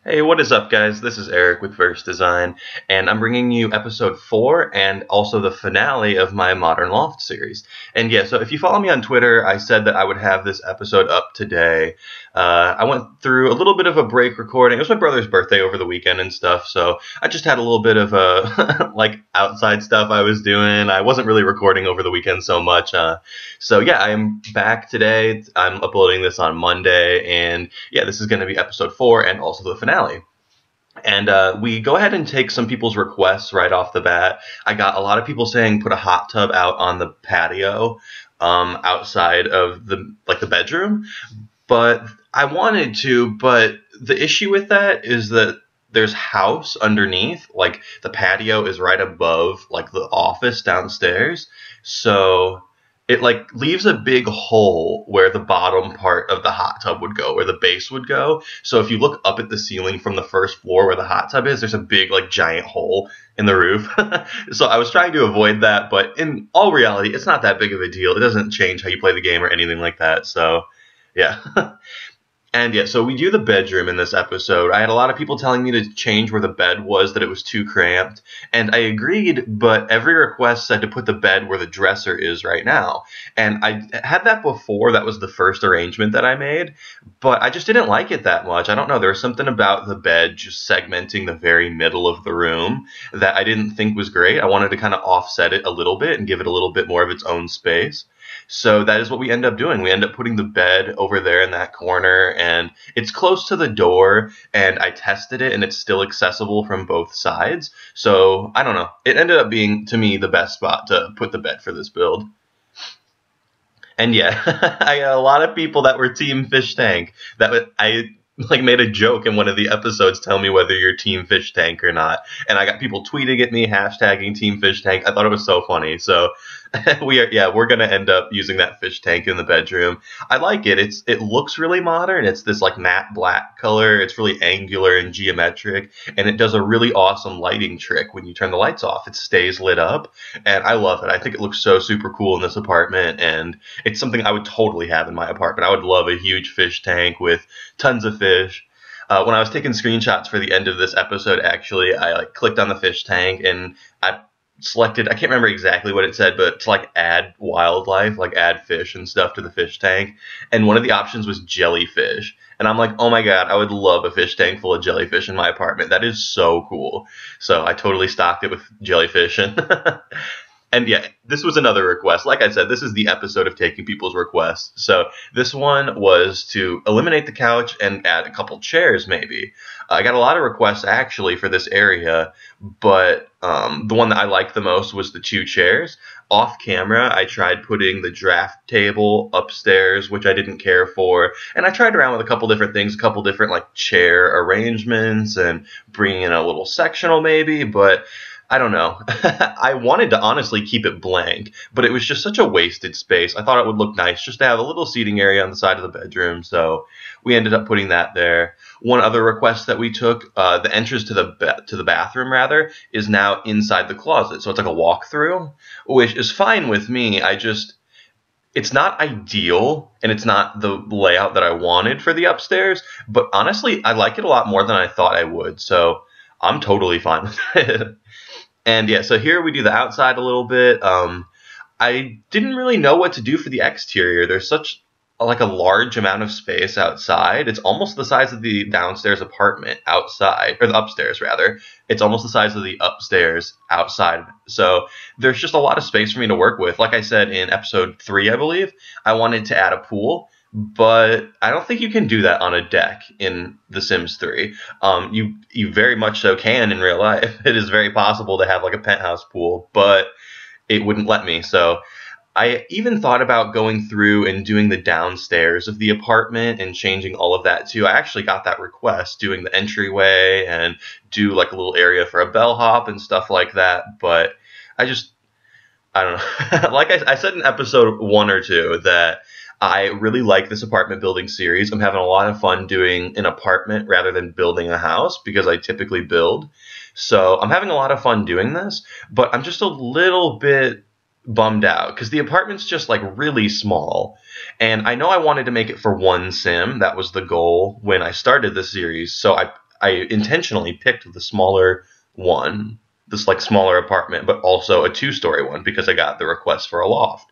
Hey, what is up, guys? This is Eric with Verse Design, and I'm bringing you episode 4 and also the finale of my Modern Loft series. And yeah, so if you follow me on Twitter, I said that I would have this episode up today. I went through a little bit of a break recording. It was my brother's birthday over the weekend and stuff, so I just had a little bit of like outside stuff I was doing. I wasn't really recording over the weekend so much. So yeah, I'm back today. I'm uploading this on Monday, and yeah, this is going to be episode 4 and also the finale. And we go ahead and take some people's requests right off the bat. I got a lot of people saying put a hot tub out on the patio outside of the bedroom. But I wanted to, but the issue with that is that there's house underneath. Like the patio is right above like the office downstairs. So it like leaves a big hole where the bottom part of the hot tub would go, where the base would go. So if you look up at the ceiling from the first floor where the hot tub is, there's a big like giant hole in the roof. So I was trying to avoid that, but in all reality, it's not that big of a deal. It doesn't change how you play the game or anything like that. So yeah. And yeah, so we do the bedroom in this episode. I had a lot of people telling me to change where the bed was, that it was too cramped. And I agreed, but every request said to put the bed where the dresser is right now. And I had that before. That was the first arrangement that I made. But I just didn't like it that much. I don't know. There was something about the bed just segmenting the very middle of the room that I didn't think was great. I wanted to kind of offset it a little bit and give it a little bit more of its own space. So that is what we end up doing. We end up putting the bed over there in that corner, and it's close to the door, and I tested it, and it's still accessible from both sides. So, I don't know. It ended up being, to me, the best spot to put the bed for this build. And yeah, I got a lot of people that were Team Fish Tank. I like made a joke in one of the episodes, tell me whether you're Team Fish Tank or not. And I got people tweeting at me, hashtagging Team Fish Tank. I thought it was so funny. So we're gonna end up using that fish tank in the bedroom. I like it. It looks really modern. It's this like matte black color. It's really angular and geometric, and it does a really awesome lighting trick when you turn the lights off. It stays lit up, and I love it. I think it looks so super cool in this apartment, and it's something I would totally have in my apartment. I would love a huge fish tank with tons of fish. When I was taking screenshots for the end of this episode, actually, I like clicked on the fish tank and I selected, I can't remember exactly what it said, but to like add wildlife, like add fish and stuff to the fish tank. And one of the options was jellyfish. And I'm like, oh my God, I would love a fish tank full of jellyfish in my apartment. That is so cool. So I totally stocked it with jellyfish. And yeah, this was another request. Like I said, this is the episode of taking people's requests. So this one was to eliminate the couch and add a couple chairs, maybe. I got a lot of requests actually for this area, but the one that I liked the most was the 2 chairs. Off camera, I tried putting the draft table upstairs, which I didn't care for. And I tried around with a couple different things, a couple different like chair arrangements and bringing in a little sectional maybe, but I don't know. I wanted to honestly keep it blank, but it was just such a wasted space. I thought it would look nice just to have a little seating area on the side of the bedroom, so we ended up putting that there. One other request that we took, the entrance to the bathroom rather, is now inside the closet, so it's like a walkthrough, which is fine with me. It's not ideal, and it's not the layout that I wanted for the upstairs, but honestly, I like it a lot more than I thought I would, so I'm totally fine with it. And yeah, so here we do the outside a little bit. I didn't really know what to do for the exterior. There's such like a large amount of space outside. It's almost the size of the downstairs apartment outside, or the upstairs rather. It's almost the size of the upstairs outside. So there's just a lot of space for me to work with. Like I said in episode 3, I believe, I wanted to add a pool. But I don't think you can do that on a deck in The Sims 3. You very much so can in real life. It is very possible to have like a penthouse pool, but it wouldn't let me. So I even thought about going through and doing the downstairs of the apartment and changing all of that too. I actually got that request, doing the entryway and do like a little area for a bellhop and stuff like that. But I don't know. Like I said in episode 1 or 2 that I really like this apartment building series. I'm having a lot of fun doing an apartment rather than building a house because I typically build. So I'm having a lot of fun doing this, but I'm just a little bit bummed out because the apartment's just like really small. And I know I wanted to make it for one sim. That was the goal when I started the series. So I I intentionally picked the smaller one, this like smaller apartment, but also a 2-story one because I got the request for a loft.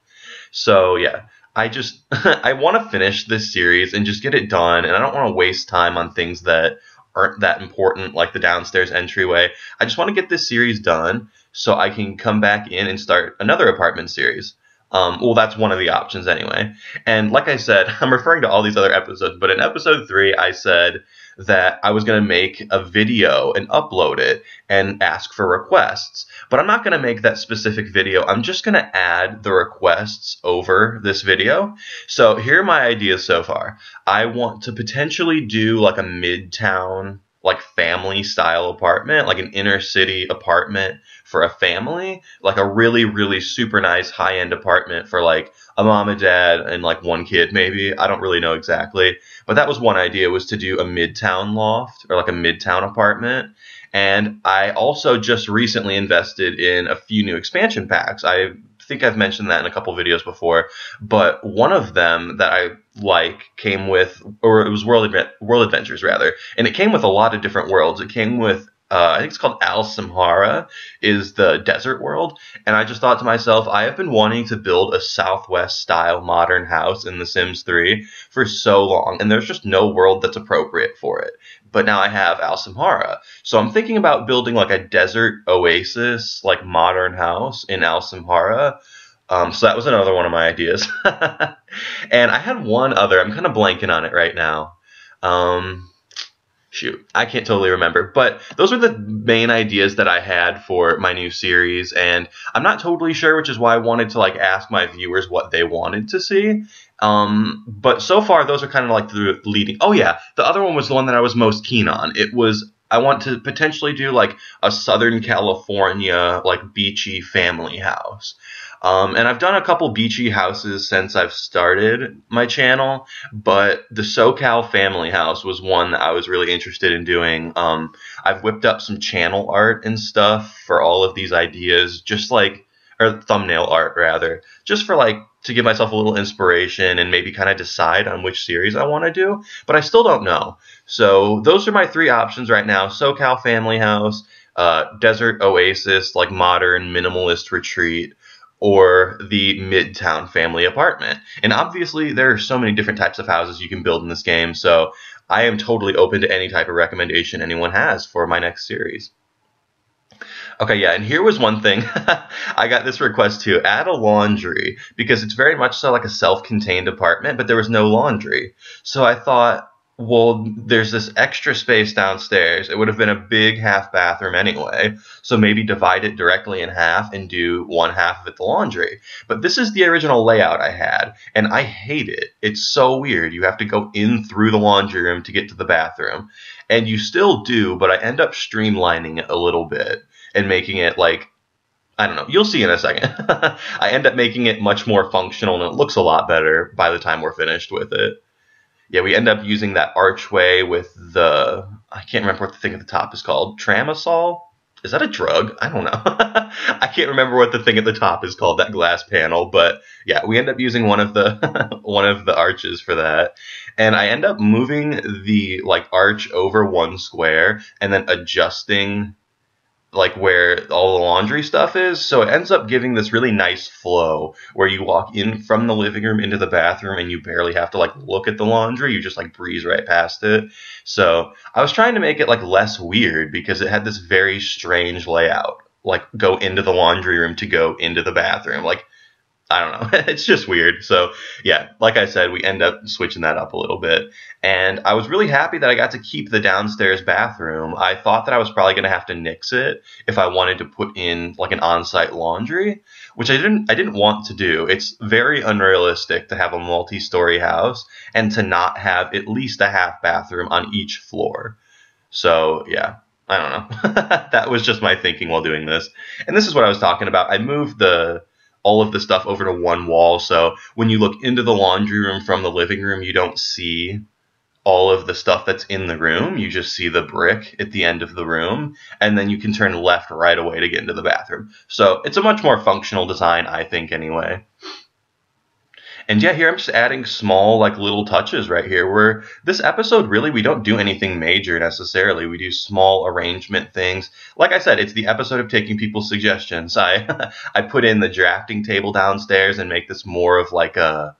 So yeah, I just I want to finish this series and just get it done, and I don't want to waste time on things that aren't that important, like the downstairs entryway. I just want to get this series done so I can come back in and start another apartment series. Well, that's one of the options anyway. And like I said, I'm referring to all these other episodes, but in episode 3, I said that I was going to make a video and upload it and ask for requests. But I'm not going to make that specific video. I'm just going to add the requests over this video. So here are my ideas so far. I want to potentially do like a midtown, like family style apartment, like an inner city apartment for a family, like a really, really super nice high end apartment for like a mom and dad and like one kid maybe. I don't really know exactly. But that was one idea, was to do a midtown loft or like a midtown apartment. And I also just recently invested in a few new expansion packs. I think I've mentioned that in a couple videos before, but one of them that I like came with, or it was World Adventures rather, and it came with a lot of different worlds. It came with I think it's called Al Samhara, is the desert world. And I just thought to myself, I have been wanting to build a Southwest style modern house in The Sims 3 for so long, and there's just no world that's appropriate for it. But now I have Al Samhara. So I'm thinking about building like a desert oasis, like modern house in Al Samhara. So that was another one of my ideas. And I had one other, I'm kind of blanking on it right now. Shoot, I can't totally remember, but those are the main ideas that I had for my new series, and I'm not totally sure, which is why I wanted to like ask my viewers what they wanted to see. But so far, those are kind of like the leading. Oh yeah, the other one was the one that I was most keen on. It was, I want to potentially do like a Southern California, like beachy family house. And I've done a couple beachy houses since I've started my channel, but the SoCal family house was one that I was really interested in doing. I've whipped up some channel art and stuff for all of these ideas, just like, or thumbnail art rather, just for like, to give myself a little inspiration and maybe kind of decide on which series I want to do, but I still don't know. So those are my 3 options right now: SoCal family house, desert oasis, like modern minimalist retreat, or the midtown family apartment. And obviously there are so many different types of houses you can build in this game, so I am totally open to any type of recommendation anyone has for my next series. Okay, yeah, and here was one thing. I got this request to add a laundry, because it's very much so like a self-contained apartment, but there was no laundry. So I thought, well, there's this extra space downstairs. It would have been a big half bathroom anyway, so maybe divide it directly in half and do one half of it the laundry. But this is the original layout I had, and I hate it. It's so weird. You have to go in through the laundry room to get to the bathroom, and you still do, but I end up streamlining it a little bit and making it like, I don't know, you'll see in a second. I end up making it much more functional, and it looks a lot better by the time we're finished with it. Yeah, we end up using that archway with the, I can't remember what the thing at the top is called. Tramasol? Is that a drug? I don't know. I can't remember what the thing at the top is called, that glass panel. But yeah, we end up using one of the one of the arches for that. And I end up moving the like arch over one square and then adjusting like where all the laundry stuff is. So it ends up giving this really nice flow where you walk in from the living room into the bathroom and you barely have to like look at the laundry. You just like breeze right past it. So I was trying to make it like less weird because it had this very strange layout, like go into the laundry room to go into the bathroom. Like, I don't know. It's just weird. So yeah, like I said, we end up switching that up a little bit. And I was really happy that I got to keep the downstairs bathroom. I thought that I was probably going to have to nix it if I wanted to put in like an on-site laundry, which I didn't want to do. It's very unrealistic to have a multi-story house and to not have at least a half bathroom on each floor. So yeah, I don't know. That was just my thinking while doing this. And this is what I was talking about. I moved all of the stuff over to one wall, so when you look into the laundry room from the living room, you don't see all of the stuff that's in the room. You just see the brick at the end of the room, and then you can turn left right away to get into the bathroom. So it's a much more functional design, I think, anyway. And yeah, here I'm just adding small, like little touches right here where this episode really, we don't do anything major necessarily. We do small arrangement things. Like I said, it's the episode of taking people's suggestions. I put in the drafting table downstairs and make this more of like a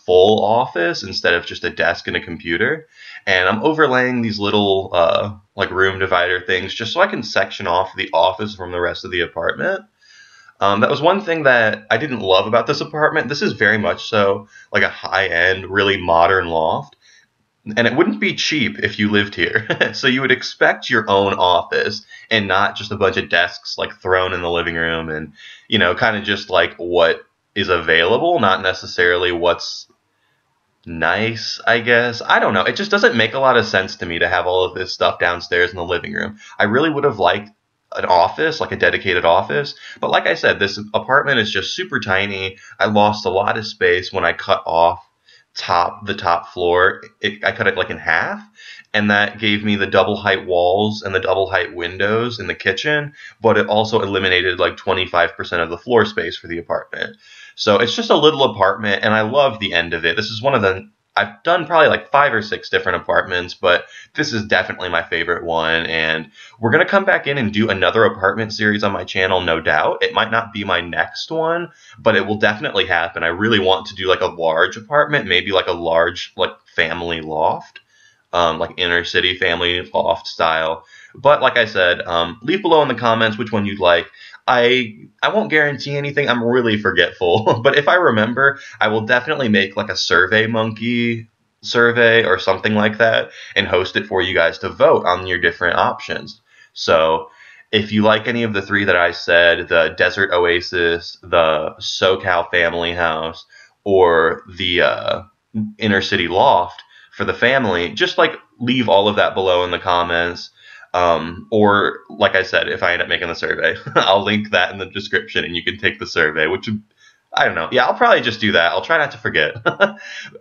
full office instead of just a desk and a computer. And I'm overlaying these little like room divider things just so I can section off the office from the rest of the apartment. That was one thing that I didn't love about this apartment. This is very much so like a high-end, really modern loft. And it wouldn't be cheap if you lived here. So you would expect your own office and not just a bunch of desks like thrown in the living room and, you know, kind of just like what is available, not necessarily what's nice, I guess. I don't know. It just doesn't make a lot of sense to me to have all of this stuff downstairs in the living room. I really would have liked an office, like a dedicated office. But like I said, this apartment is just super tiny. I lost a lot of space when I cut off the top floor. I cut it like in half, and that gave me the double height walls and the double height windows in the kitchen, but it also eliminated like 25% of the floor space for the apartment. So it's just a little apartment, and I love the end of it. This is one of the, I've done probably like 5 or 6 different apartments, but this is definitely my favorite one. And we're going to come back in and do another apartment series on my channel, no doubt. It might not be my next one, but it will definitely happen. I really want to do like a large apartment, maybe like a large like family loft, like inner city family loft style. But like I said, leave below in the comments which one you'd like. I won't guarantee anything. I'm really forgetful. But if I remember, I will definitely make like a Survey Monkey survey or something like that and host it for you guys to vote on your different options. So if you like any of the 3 that I said, the Desert Oasis, the SoCal Family House, or the Inner City Loft for the family, just like leave all of that below in the comments. Or like I said, if I end up making the survey, I'll link that in the description and you can take the survey, which I don't know. Yeah, I'll probably just do that. I'll try not to forget.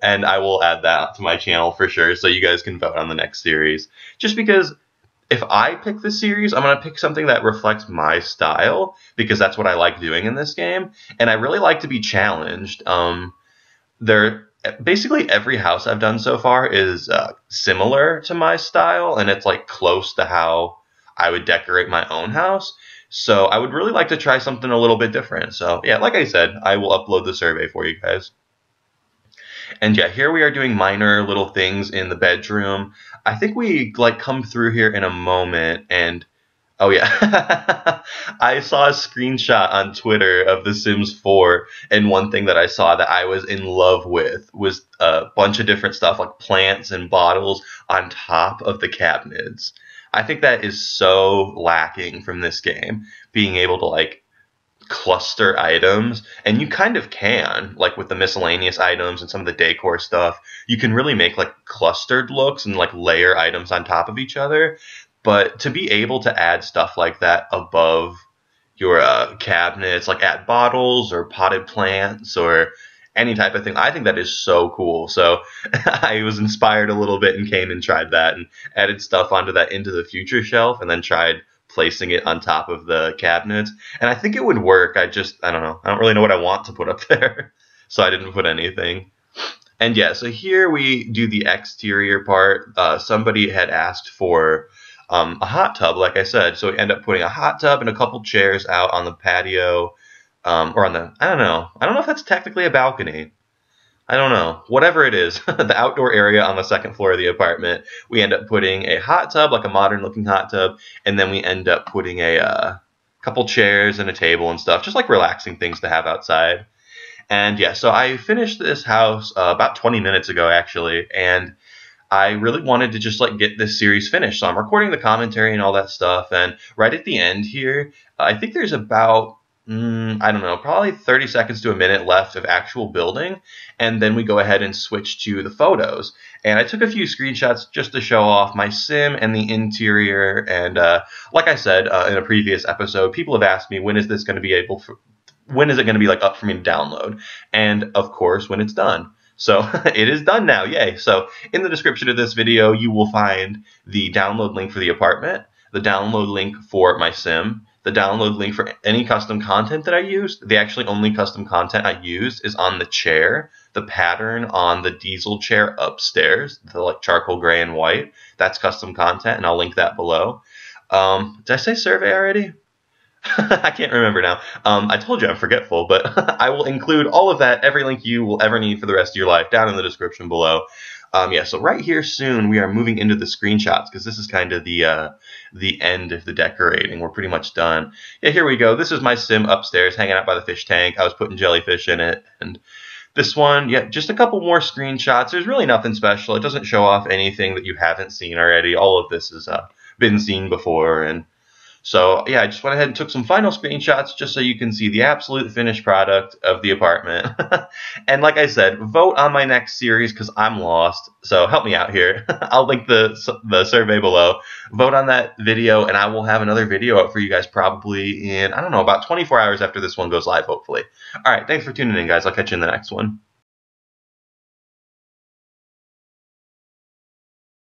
And I will add that to my channel for sure so you guys can vote on the next series. Just because if I pick the series, I'm going to pick something that reflects my style because that's what I like doing in this game. And I really like to be challenged. Basically every house I've done so far is similar to my style, and it's like close to how I would decorate my own house. So I would really like to try something a little bit different. So yeah, like I said, I will upload the survey for you guys. And yeah, here we are doing minor little things in the bedroom. I think we like come through here in a moment and oh yeah, I saw a screenshot on Twitter of The Sims 4, and one thing that I saw that I was in love with was a bunch of different stuff like plants and bottles on top of the cabinets. I think that is so lacking from this game, being able to like cluster items, and you kind of can, like with the miscellaneous items and some of the decor stuff, you can really make like clustered looks and like layer items on top of each other. But to be able to add stuff like that above your cabinets, like add bottles or potted plants or any type of thing, I think that is so cool. So I was inspired a little bit and came and tried that and added stuff onto that Into the Future shelf and then tried placing it on top of the cabinets. And I think it would work. I don't know. I don't really know what I want to put up there. So I didn't put anything. And yeah, so here we do the exterior part. Somebody had asked for a hot tub, like I said. So we end up putting a hot tub and a couple chairs out on the patio, or on the, I don't know if that's technically a balcony. I don't know. Whatever it is, the outdoor area on the second floor of the apartment, we end up putting a hot tub, like a modern looking hot tub, and then we end up putting a couple chairs and a table and stuff, just like relaxing things to have outside. And yeah, so I finished this house about 20 minutes ago, actually, and I really wanted to just like get this series finished. So I'm recording the commentary and all that stuff. And right at the end here, I think there's about, I don't know, probably 30 seconds to a minute left of actual building. And then we go ahead and switch to the photos. And I took a few screenshots just to show off my sim and the interior. And like I said in a previous episode, people have asked me, when is this going to be when is it going to be like up for me to download? And of course, when it's done. So it is done now, yay. So in the description of this video, you will find the download link for the apartment, the download link for my sim, the download link for any custom content that I used. The actually only custom content I used is on the chair, the pattern on the diesel chair upstairs, the like charcoal gray and white. That's custom content, and I'll link that below. Did I say survey already? I can't remember now. I told you I'm forgetful, but I will include all of that, every link you will ever need for the rest of your life, down in the description below. Yeah, so right here soon we are moving into the screenshots, because this is kind of the end of the decorating. We're pretty much done. Yeah, here we go. This is my sim upstairs hanging out by the fish tank. I was putting jellyfish in it. And this one, yeah, just a couple more screenshots. There's really nothing special. It doesn't show off anything that you haven't seen already. All of this has been seen before. And so, yeah, I just went ahead and took some final screenshots just so you can see the absolute finished product of the apartment. And like I said, vote on my next series because I'm lost. So help me out here. I'll link the survey below. Vote on that video, and I will have another video up for you guys probably in, I don't know, about 24 hours after this one goes live, hopefully. All right, thanks for tuning in, guys. I'll catch you in the next one.